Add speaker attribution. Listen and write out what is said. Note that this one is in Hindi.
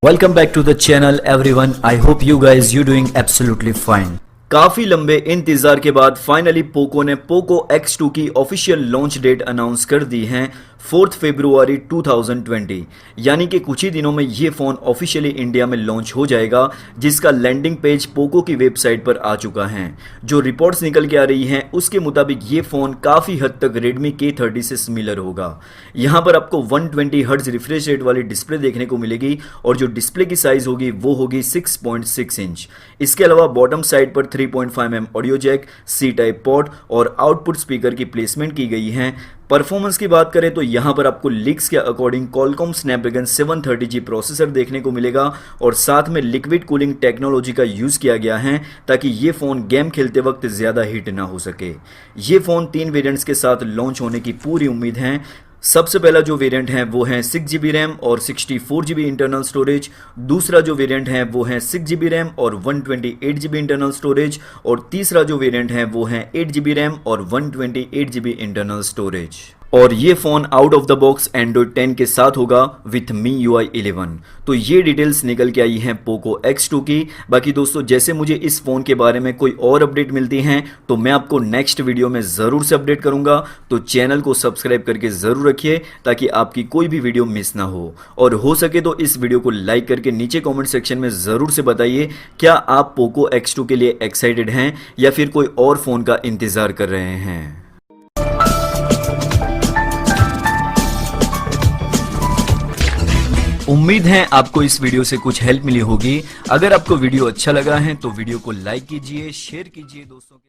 Speaker 1: Welcome back to the channel everyone. I hope you guys you doing absolutely fine. काफी लंबे इंतजार के बाद फाइनली पोको ने पोको X2 की ऑफिशियल लॉन्च डेट अनाउंस कर दी है 4 फरवरी 2020, यानी कि कुछ ही दिनों में ये फ़ोन ऑफिशियली इंडिया में लॉन्च हो जाएगा, जिसका लैंडिंग पेज पोको की वेबसाइट पर आ चुका है। जो रिपोर्ट्स निकल के आ रही हैं उसके मुताबिक ये फ़ोन काफ़ी हद तक Redmi K30 से सिमिलर होगा। यहाँ पर आपको 120 हर्ट्ज रिफ्रेश रेट वाली डिस्प्ले देखने को मिलेगी और जो डिस्प्ले की साइज़ होगी वो होगी 6.6 इंच। इसके अलावा बॉटम साइड पर 3.5 mm audio jack, C type port और आउटपुट स्पीकर की प्लेसमेंट की गई है। परफॉर्मेंस की बात करें तो यहाँ पर आपको लीक्स के according Qualcomm Snapdragon 730G processor देखने को मिलेगा और साथ में लिक्विड कूलिंग टेक्नोलॉजी का यूज़ किया गया है ताकि ये फ़ोन गेम खेलते वक्त ज़्यादा हीट ना हो सके। ये फ़ोन 3 वेरिएंट्स के साथ लॉन्च होने की पूरी उम्मीद है। सबसे पहला जो वेरिएंट है वो है 6GB रैम और 64GB इंटरनल स्टोरेज। दूसरा जो वेरिएंट है वो है 6GB रैम और 128GB इंटरनल स्टोरेज और तीसरा जो वेरिएंट है वो है 8GB रैम और 128GB इंटरनल स्टोरेज। और ये phone out of the box Android 10 के साथ होगा विथ MIUI 11। तो ये डिटेल्स निकल के आई हैं पोको X2 की। बाकी दोस्तों जैसे मुझे इस फ़ोन के बारे में कोई और अपडेट मिलती हैं तो मैं आपको नेक्स्ट वीडियो में ज़रूर से अपडेट करूंगा। तो चैनल को सब्सक्राइब करके ज़रूर रखिए ताकि आपकी कोई भी वीडियो मिस ना हो और सके तो इस वीडियो को लाइक करके नीचे कॉमेंट सेक्शन में ज़रूर से बताइए क्या आप पोको X2 के लिए एक्साइटेड हैं या फिर कोई और फ़ोन का इंतज़ार कर रहे हैं। उम्मीद है आपको इस वीडियो से कुछ हेल्प मिली होगी। अगर आपको वीडियो अच्छा लगा है तो वीडियो को लाइक कीजिए, शेयर कीजिए दोस्तों के